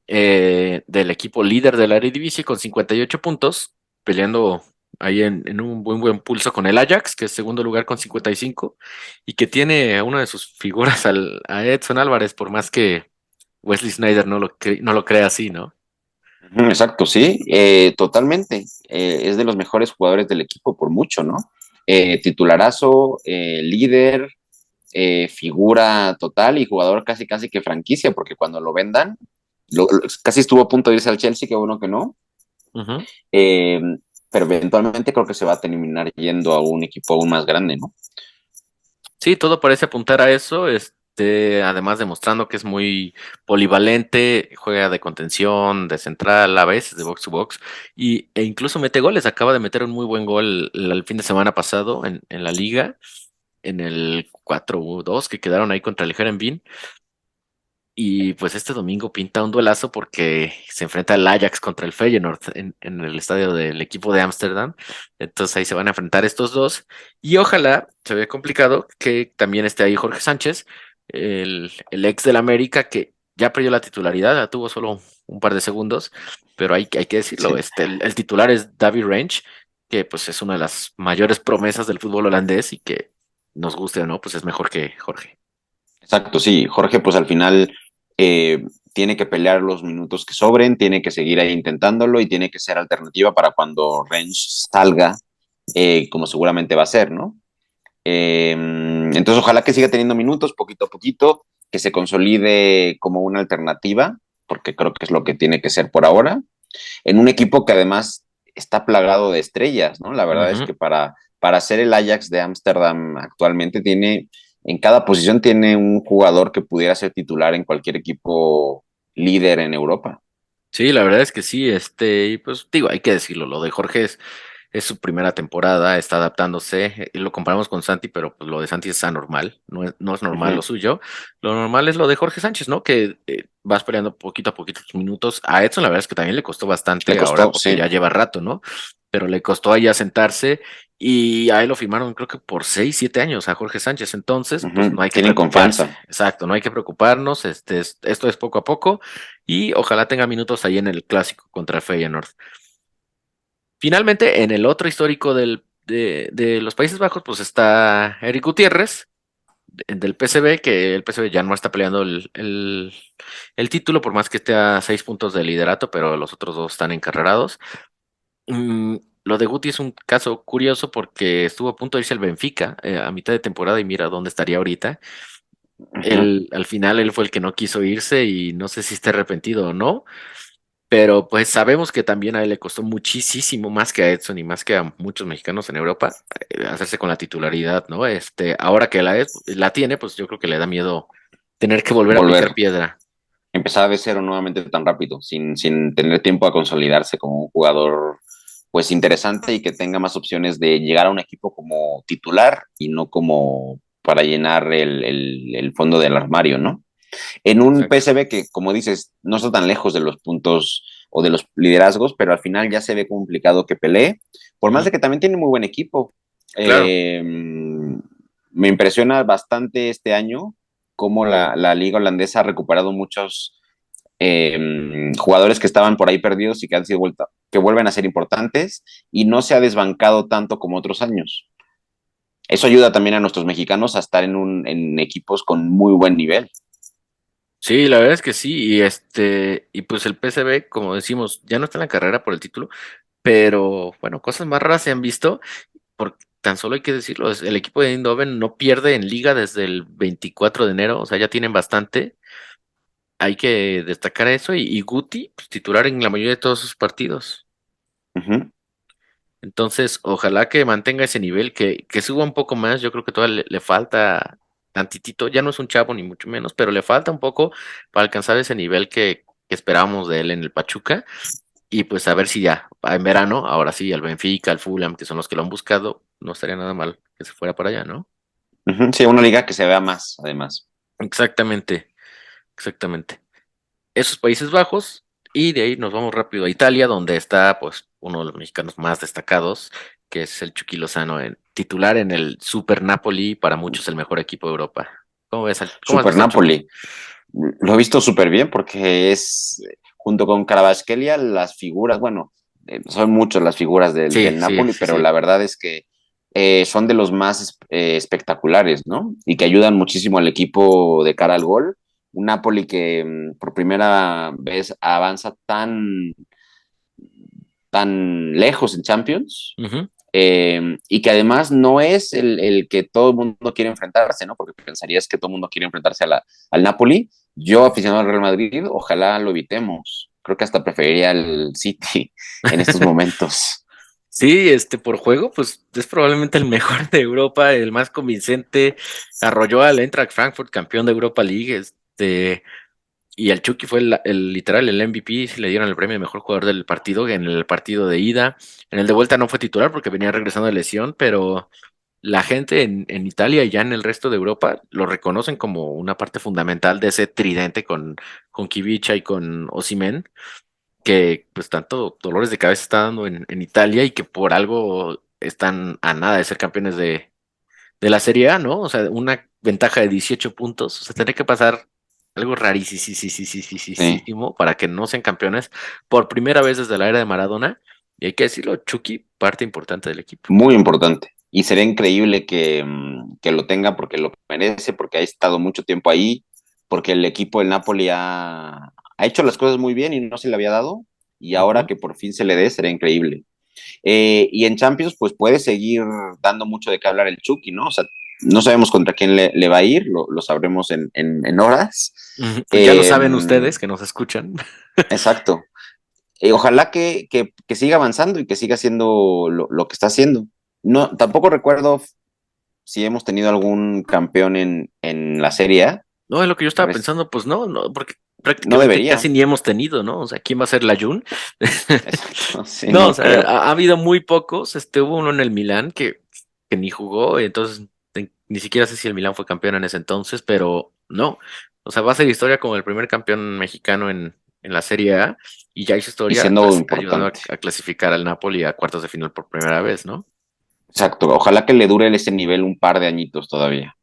del equipo líder de la Eredivisie con 58 puntos, peleando ahí en un buen pulso con el Ajax, que es segundo lugar con 55, y que tiene a una de sus figuras a Edson Álvarez, por más que Wesley Sneijder no lo crea así, ¿no? Ujú, exacto, sí, totalmente. Es de los mejores jugadores del equipo por mucho, ¿no? Titularazo, líder, figura total y jugador casi casi que franquicia, porque cuando lo vendan, casi estuvo a punto de irse al Chelsea, que bueno que no. Ujú. Eh, pero eventualmente creo que se va a terminar yendo a un equipo aún más grande, ¿no? Sí, todo parece apuntar a eso, además demostrando que es muy polivalente, juega de contención, de central, a veces de box to box, e incluso mete goles. Acaba de meter un muy buen gol el fin de semana pasado en la liga, en el 4-2 que quedaron ahí contra el Heerenveen. Y pues este domingo pinta un duelazo porque se enfrenta el Ajax contra el Feyenoord en el estadio del equipo de Ámsterdam. Entonces ahí se van a enfrentar estos dos. Y ojalá, se ve complicado, que también esté ahí Jorge Sánchez, el ex del América, que ya perdió la titularidad, la tuvo solo un par de segundos, pero hay que decirlo, Sí. el titular es David Range, que pues es una de las mayores promesas del fútbol holandés y que nos guste o no, pues es mejor que Jorge. Exacto, sí. Jorge, pues al final tiene que pelear los minutos que sobren, tiene que seguir ahí intentándolo y tiene que ser alternativa para cuando Range salga, como seguramente va a ser, ¿no? Entonces, ojalá que siga teniendo minutos poquito a poquito, que se consolide como una alternativa, porque creo que es lo que tiene que ser por ahora, en un equipo que además está plagado de estrellas, ¿no? La verdad es Ujú. que para ser el Ajax de Ámsterdam actualmente en cada posición tiene un jugador que pudiera ser titular en cualquier equipo líder en Europa. Sí, la verdad es que sí, y pues digo, hay que decirlo, lo de Jorge es su primera temporada, está adaptándose, y lo comparamos con Santi, pero pues lo de Santi es anormal, no es normal lo Ujú. suyo. Lo normal es lo de Jorge Sánchez, ¿no? Que vas peleando poquito a poquito tus minutos. A Edson la verdad es que también le costó Le bastante ahora costó, porque sí. ya lleva rato, ¿no? Pero le costó ahí asentarse y a él lo firmaron creo que por 6, 7 años a Jorge Sánchez. Entonces, pues no Ujú. hay que Tienen preocuparse. confianza. Exacto, no hay que preocuparnos. Esto es poco a poco y ojalá tenga minutos ahí en el clásico contra el Feyenoord. Finalmente, en el otro histórico de los Países Bajos, pues está Eric Gutiérrez, del PSV, que el PSV ya no está peleando el título, por más que esté a 6 puntos de liderato, pero los otros dos están encarrerados. lo de Guti es un caso curioso porque estuvo a punto de irse al Benfica a mitad de temporada y mira dónde estaría ahorita. Ujú. Al final él fue el que no quiso irse y no sé si está arrepentido o no, pero pues sabemos que también a él le costó muchísimo más que a Edson y más que a muchos mexicanos en Europa hacerse con la titularidad, ¿no? Ahora que la tiene, pues yo creo que le da miedo tener que volver a picar Volver, piedra. empezar de cero nuevamente tan rápido, sin tener tiempo a consolidarse como un jugador pues interesante y que tenga más opciones de llegar a un equipo como titular y no como para llenar el fondo del armario, ¿no? En un Exacto. PSV que, como dices, no está tan lejos de los puntos o de los liderazgos, pero al final ya se ve complicado que pelee, por más Ujú. de que también tiene muy buen equipo. Claro. Me impresiona bastante este año cómo la liga holandesa ha recuperado muchos jugadores que estaban por ahí perdidos y que han sido que vuelven a ser importantes y no se ha desbancado tanto como otros años. Eso ayuda también a nuestros mexicanos a estar en equipos con muy buen nivel. Sí, la verdad es que sí, y pues el PSV, como decimos, ya no está en la carrera por el título, pero bueno, cosas más raras se han visto, porque tan solo hay que decirlo, el equipo de Eindhoven no pierde en liga desde el 24 de enero, o sea, ya tienen bastante, hay que destacar eso, y Guti, pues, titular en la mayoría de todos sus partidos. Ujú. Entonces, ojalá que mantenga ese nivel, que suba un poco más. Yo creo que todavía le falta tantitito. Ya no es un chavo ni mucho menos, pero le falta un poco para alcanzar ese nivel que esperábamos de él en el Pachuca. Y pues a ver si ya en verano, ahora sí, al Benfica, al Fulham, que son los que lo han buscado, no estaría nada mal que se fuera para allá, ¿no? Ujú. Sí, una liga que se vea más, además. Exactamente, exactamente. Esos Países Bajos, y de ahí nos vamos rápido a Italia, donde está pues uno de los mexicanos más destacados, que es el Chucky Lozano, titular en el Super Napoli, para muchos el mejor equipo de Europa. ¿Cómo has Super visto al Chucky? Napoli. Lo he visto súper bien porque es, junto con Kvaratskhelia, las figuras, bueno, son muchas las figuras Sí, del sí, Napoli, sí, pero sí. la verdad es que son de los más espectaculares, ¿no? Y que ayudan muchísimo al equipo de cara al gol. Un Napoli que por primera vez avanza tan lejos en Champions, Ujú. y que además no es el que todo el mundo quiere enfrentarse, ¿no? Porque pensarías que todo el mundo quiere enfrentarse al Napoli. Yo, aficionado al Real Madrid, ojalá lo evitemos. Creo que hasta preferiría el City en estos momentos. Sí, por juego, pues es probablemente el mejor de Europa, el más convincente. Arrolló al Eintracht Frankfurt, campeón de Europa League, y el Chucky fue literal el MVP, sí le dieron el premio de mejor jugador del partido en el partido de ida. En el de vuelta no fue titular porque venía regresando de lesión, pero la gente en Italia y ya en el resto de Europa lo reconocen como una parte fundamental de ese tridente con Kivicha y con Osimhen, que pues tanto dolores de cabeza está dando en Italia y que por algo están a nada de ser campeones de la Serie A, ¿no? O sea, una ventaja de 18 puntos. O sea, tendría que pasar algo Sí, rarísimo para que no sean campeones por primera vez desde la era de Maradona. Y hay que decirlo, Chucky, parte importante del equipo. muy importante. Y sería increíble que lo tenga porque lo merece, porque ha estado mucho tiempo ahí, porque el equipo del Napoli ha hecho las cosas muy bien y no se le había dado. Y ahora Ujú. que por fin se le dé, sería increíble. Y en Champions, pues puede seguir dando mucho de qué hablar el Chucky, ¿no? O sea, no sabemos contra quién le va a ir, lo sabremos en horas. Ujú. Pues ya lo Eh, saben ustedes que nos escuchan. exacto. Ojalá que siga avanzando y que siga haciendo lo que está haciendo. No, tampoco recuerdo si hemos tenido algún campeón en la Serie A. No, es lo que yo estaba Parece- pensando, pues no, porque No prácticamente debería. casi ni hemos tenido, ¿no? O sea, ¿quién va a ser la Jun? Exacto, sí, No, o no sea, creo. ha habido muy pocos. Hubo uno en el Milán que ni jugó, entonces ni siquiera sé si el Milán fue campeón en ese entonces, pero no. O sea, va a ser historia como el primer campeón mexicano en la Serie A y ya hizo Y historia siendo ayudando importante. a clasificar al Napoli a cuartos de final por primera vez, ¿no? Exacto. Ojalá que le dure ese nivel un par de añitos todavía.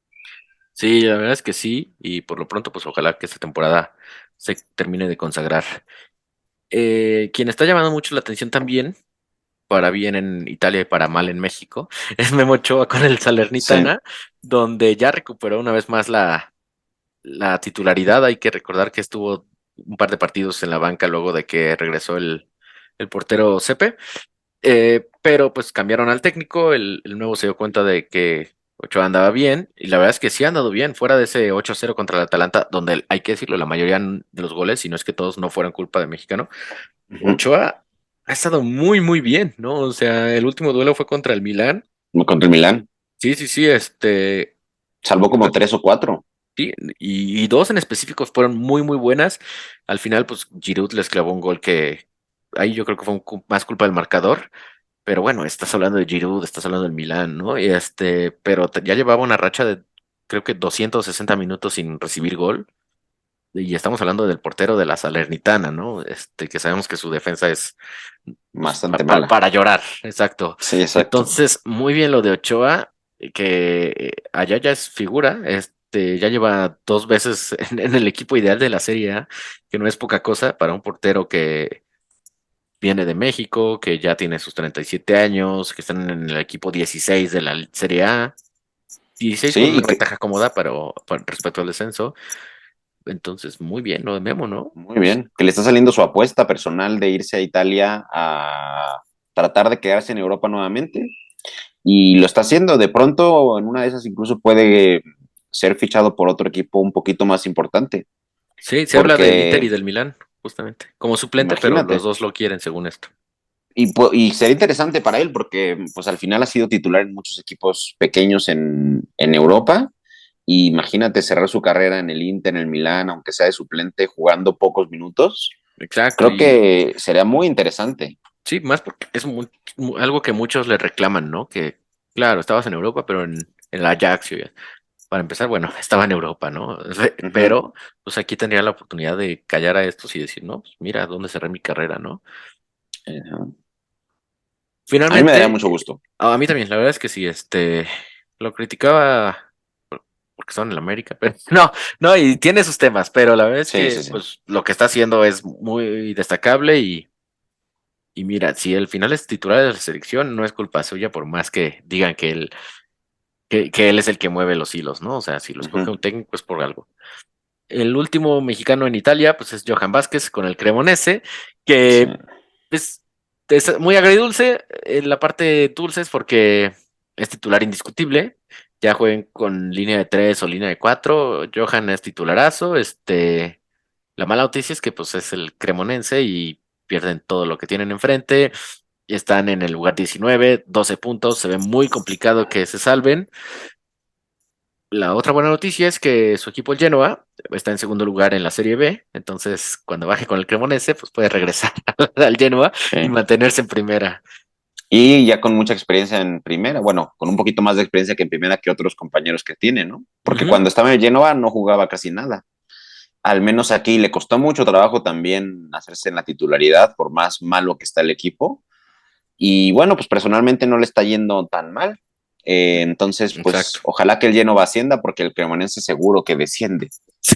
Sí, la verdad es que sí, y por lo pronto, pues ojalá que esta temporada se termine de consagrar. Quien está llamando mucho la atención también, para bien en Italia y para mal en México, es Memo Ochoa con el Sí. Salernitana, donde ya recuperó una vez más la titularidad. Hay que recordar que estuvo un par de partidos en la banca luego de que regresó el portero Cepe, Pero pues cambiaron al técnico, el nuevo se dio cuenta de que Ochoa andaba bien, y la verdad es que sí ha andado bien, fuera de ese 8-0 contra el Atalanta, donde hay que decirlo, la mayoría de los goles, si no es que todos no fueran culpa de mexicano, Ujú. Ochoa ha estado muy, muy bien, ¿no? O sea, el último duelo fue contra el Milán. Contra el Milán. Sí, sí, sí, Salvó como 3 o 4. sí, y dos en específico fueron muy, muy buenas. Al final, pues Giroud les clavó un gol que ahí yo creo que fue más culpa del marcador. Pero bueno, estás hablando de Giroud, estás hablando del Milán, ¿no? Y pero ya llevaba una racha de creo que 260 minutos sin recibir gol. Y estamos hablando del portero de la Salernitana, ¿no? Que sabemos que su defensa es pues, Bastante mala. para llorar, exacto. Sí, exacto. Entonces, muy bien lo de Ochoa, que allá ya es figura, ya lleva 2 veces en el equipo ideal de la Serie A, que no es poca cosa para un portero que viene de México, que ya tiene sus 37 años, que están en el equipo 16 de la Serie A, 16 con Sí, una y que ventaja cómoda respecto al descenso. Entonces, muy bien lo de Memo, ¿no? muy bien. Que le está saliendo su apuesta personal de irse a Italia a tratar de quedarse en Europa nuevamente. Y lo está haciendo. De pronto, en una de esas, incluso puede ser fichado por otro equipo un poquito más importante. Sí, se habla del Inter y Porque, del Milán, justamente, como suplente, pero los imagínate. dos lo quieren según esto. Y sería interesante para él porque pues al final ha sido titular en muchos equipos pequeños en Europa. Y imagínate cerrar su carrera en el Inter, en el Milán, aunque sea de suplente, jugando pocos minutos. Exacto, Creo y que sería muy interesante. sí, más porque es algo que muchos le reclaman, ¿no? Que, claro, estabas en Europa, pero en el Ajax, para empezar, bueno, estaba en Europa, ¿no? Ujú. Pero, pues aquí tendría la oportunidad de callar a estos y decir, no, pues mira dónde cerré mi carrera, ¿no? Ujú. A mí me daría Finalmente, mucho gusto. a mí también, la verdad es que sí, lo criticaba porque son en el América, pero no, no, y tiene sus temas, pero la verdad es Sí, que, sí, sí. pues, lo que está haciendo es muy destacable y mira, si el final es titular de la selección, no es culpa suya, por más que digan que él es el que mueve los hilos, ¿no? O sea, si lo escoge Ujú. un técnico es por algo. El último mexicano en Italia, pues es Johan Vázquez con el Cremonese, Sí, que es, es muy agridulce. En la parte dulce es porque es titular indiscutible. Ya jueguen con línea de 3 o línea de 4. Johan es titularazo. La mala noticia es que pues es el Cremonense y pierden todo lo que tienen enfrente. Están en el lugar 19, 12 puntos. Se ve muy complicado que se salven. La otra buena noticia es que su equipo, el Genoa, está en segundo lugar en la Serie B, entonces cuando baje con el Cremonese, pues puede regresar al Genoa y sí. mantenerse en primera. Y ya con mucha experiencia en primera, bueno, con un poquito más de experiencia que en primera que otros compañeros que tiene, ¿no? Porque Ujú, cuando estaba en el Genoa no jugaba casi nada. Al menos aquí le costó mucho trabajo también hacerse en la titularidad, por más malo que está el equipo. Y bueno, pues personalmente no le está yendo tan mal. Entonces, pues exacto. ojalá que el Genoa ascienda porque el Cremonense seguro que desciende. Sí,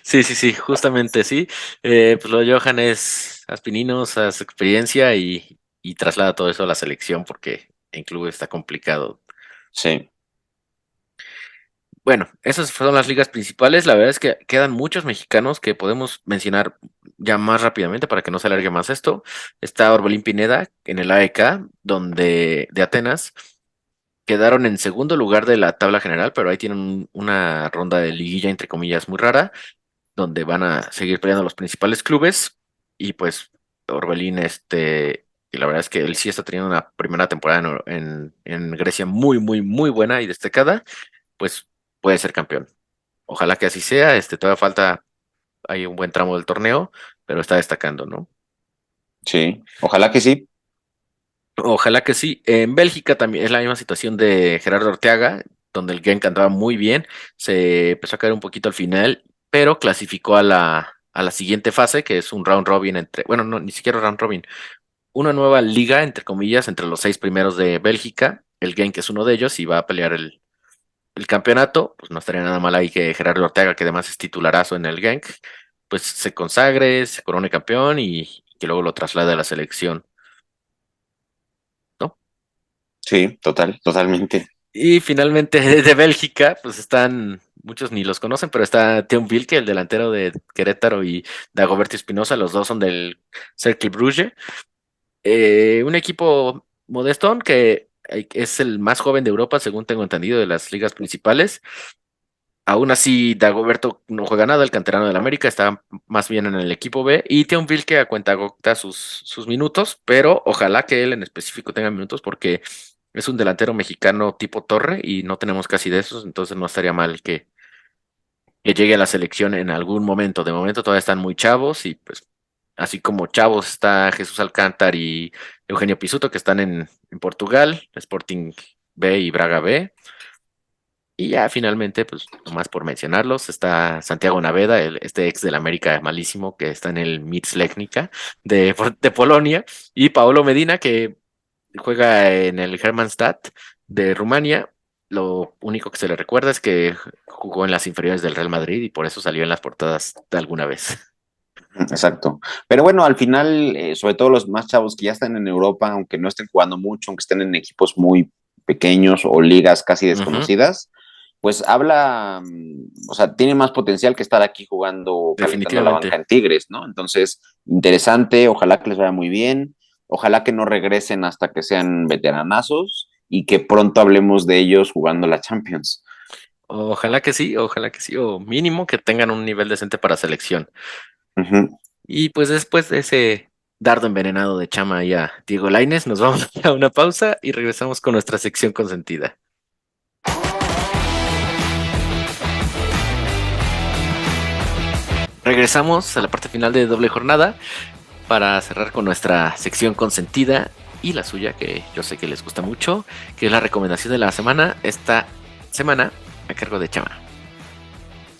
sí, sí, sí, justamente sí. Pues lo de Johan es aspirinos, a su experiencia y traslada todo eso a la selección porque en club está complicado. Sí, Bueno, esas fueron las ligas principales. La verdad es que quedan muchos mexicanos que podemos mencionar ya más rápidamente para que no se alargue más esto. Está Orbelín Pineda en el AEK, de Atenas. Quedaron en segundo lugar de la tabla general, pero ahí tienen una ronda de liguilla, entre comillas, muy rara, donde van a seguir peleando los principales clubes. Y pues Orbelín, y la verdad es que él sí está teniendo una primera temporada en Grecia muy, muy, muy buena y destacada, pues puede ser campeón. Ojalá que así sea. Todavía falta, hay un buen tramo del torneo, pero está destacando, ¿no? sí, ojalá que sí. Ojalá que sí. En Bélgica también es la misma situación de Gerardo Orteaga, donde el Genk andaba muy bien. Se empezó a caer un poquito al final, pero clasificó a la siguiente fase, que es un round robin bueno, no, ni siquiera round robin, una nueva liga, entre comillas, entre los 6 primeros de Bélgica. El Genk es uno de ellos y va a pelear el campeonato. Pues no estaría nada mal ahí que Gerardo Ortega, que además es titularazo en el Genk, pues se consagre, se corone campeón y que luego lo traslade a la selección, ¿no? Sí, totalmente. Y finalmente de Bélgica, pues están, muchos ni los conocen, pero está Theo Wilke, el delantero de Querétaro, y Dagoberto Espinosa, los dos son del Cercle Brugge. Un equipo modestón que es el más joven de Europa, según tengo entendido, de las ligas principales. Aún así, Dagoberto no juega nada, el canterano del América está más bien en el equipo B y Thionville que a cuenta sus minutos, pero ojalá que él en específico tenga minutos porque es un delantero mexicano tipo Torre y no tenemos casi de esos, entonces no estaría mal que llegue a la selección en algún momento. De momento todavía están muy chavos y pues así como chavos está Jesús Alcántar y Eugenio Pisuto que están en Portugal, Sporting B y Braga B. Y ya finalmente, pues nomás por mencionarlos, está Santiago Naveda, este ex del América malísimo que está en el Mitz Legnica de Polonia, y Paolo Medina que juega en el Hermannstadt de Rumania. Lo único que se le recuerda es que jugó en las inferiores del Real Madrid y por eso salió en las portadas de alguna vez. Exacto. Pero bueno, al final, sobre todo los más chavos que ya están en Europa, aunque no estén jugando mucho, aunque estén en equipos muy pequeños o ligas casi Ujú, desconocidas, pues habla, o sea, tiene más potencial que estar aquí jugando, calentando la banca definitivamente. en Tigres, ¿no? Entonces, interesante, ojalá que les vaya muy bien, ojalá que no regresen hasta que sean veteranazos y que pronto hablemos de ellos jugando la Champions. Ojalá que sí, o mínimo que tengan un nivel decente para selección. Ujú. Y pues después de ese dardo envenenado de Chama y a Diego Lainez, nos vamos a una pausa y regresamos con nuestra sección consentida. Regresamos a la parte final de doble jornada para cerrar con nuestra sección consentida y la suya, que yo sé que les gusta mucho, que es la recomendación de la semana, esta semana a cargo de Chama.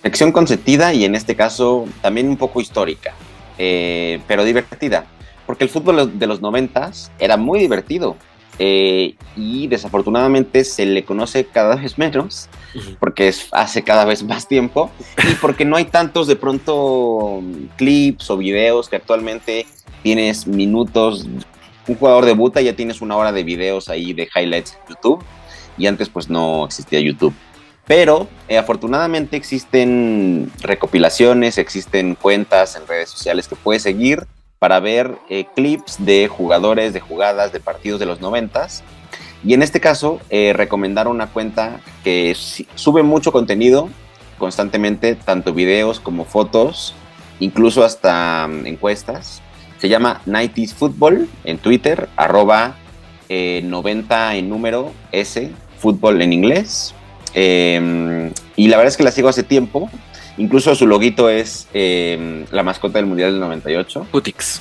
Sección consentida y en este caso también un poco histórica, pero divertida, porque el fútbol de los noventas era muy divertido y desafortunadamente se le conoce cada vez menos Ujú. porque hace cada vez más tiempo y porque no hay tantos de pronto clips o videos que actualmente tienes minutos. Un jugador debuta y ya tienes una hora de videos ahí de highlights en YouTube y antes pues no existía YouTube. Pero afortunadamente existen recopilaciones, existen cuentas en redes sociales que puedes seguir para ver clips de jugadores, de jugadas, de partidos de los noventas. Y en este caso, recomendar una cuenta que sube mucho contenido constantemente, tanto videos como fotos, incluso hasta encuestas. Se llama 90s Football en Twitter, arroba 90 en número S, fútbol en inglés. Y la verdad es que la sigo hace tiempo. Incluso su loguito es la mascota del Mundial del 98, Putix.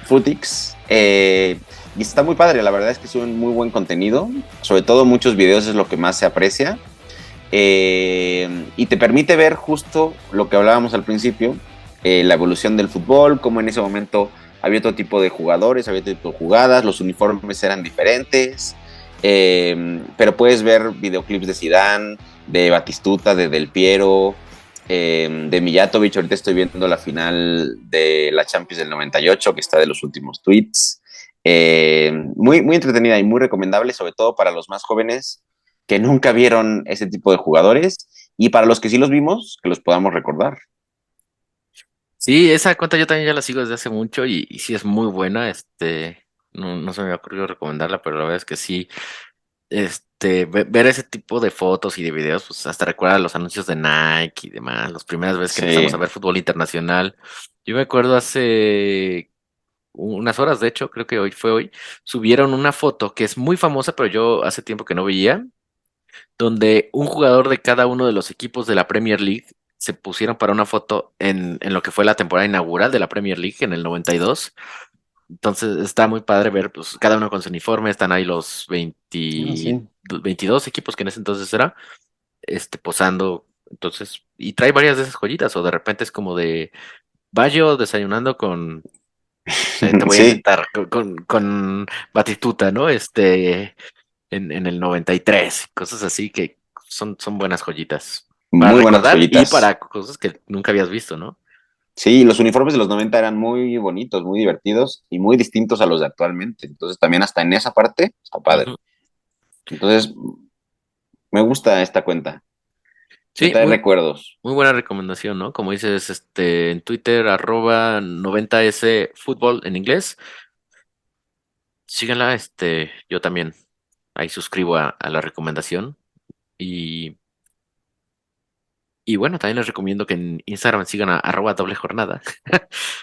Futix. Y está muy padre, la verdad es que es un muy buen contenido. Sobre todo muchos videos es lo que más se aprecia. Y te permite ver justo lo que hablábamos al principio, la evolución del fútbol, cómo en ese momento había otro tipo de jugadores, había otro tipo de jugadas, los uniformes eran diferentes, pero puedes ver videoclips de Zidane, de Batistuta, de Del Piero, de Mijatovic. Ahorita estoy viendo la final de la Champions del 98, que está de los últimos tweets. Muy, muy entretenida y muy recomendable, sobre todo para los más jóvenes que nunca vieron ese tipo de jugadores y para los que sí los vimos, que los podamos recordar. Sí, esa cuenta yo también ya la sigo desde hace mucho y sí es muy buena. No se me había ocurrido recomendarla, pero la verdad es que sí, ver ese tipo de fotos y de videos, pues hasta recuerda los anuncios de Nike y demás, las primeras veces que empezamos a Sí, ver fútbol internacional. Yo me acuerdo hace unas horas, de hecho, creo que hoy, subieron una foto que es muy famosa, pero yo hace tiempo que no veía, donde un jugador de cada uno de los equipos de la Premier League se pusieron para una foto en lo que fue la temporada inaugural de la Premier League en el 92. Entonces está muy padre ver, pues, cada uno con su uniforme, están ahí los sí. 22 equipos que en ese entonces era, posando. Entonces, y trae varias de esas joyitas, o de repente es como de, Bayo desayunando con, te voy a Sí, inventar, con Batistuta, ¿no? En el 93 cosas así que son buenas joyitas para muy buenas recordar y joyitas. para cosas que nunca habías visto, ¿no? Sí, los uniformes de los 90 eran muy bonitos, muy divertidos y muy distintos a los de actualmente. Entonces también hasta en esa parte está padre. Ujú. Entonces me gusta esta cuenta. Me Sí, trae recuerdos. muy buena recomendación, ¿no? Como dices, en Twitter, @90s fútbol en inglés. síganla, yo también ahí suscribo a la recomendación. Y, y bueno, también les recomiendo que en Instagram sigan a arroba doble jornada,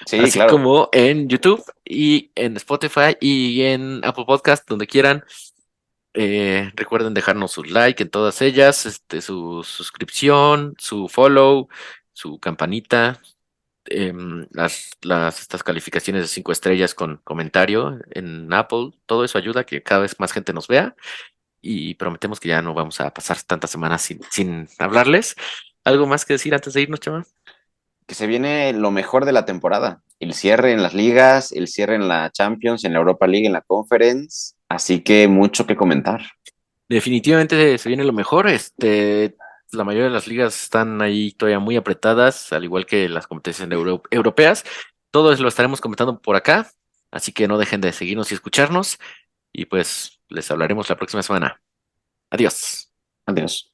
Sí, así claro. como en YouTube y en Spotify y en Apple Podcast, donde quieran. Recuerden dejarnos su like en todas ellas, su suscripción, su follow, su campanita, estas calificaciones de 5 estrellas con comentario en Apple. Todo eso ayuda a que cada vez más gente nos vea y prometemos que ya no vamos a pasar tantas semanas sin hablarles. ¿Algo más que decir antes de irnos, chaval? Que se viene lo mejor de la temporada. El cierre en las ligas, el cierre en la Champions, en la Europa League, en la Conference. Así que mucho que comentar. Definitivamente se viene lo mejor. La mayoría de las ligas están ahí todavía muy apretadas, al igual que las competencias europeas. Todo eso lo estaremos comentando por acá, así que no dejen de seguirnos y escucharnos. Y pues les hablaremos la próxima semana. Adiós. Adiós.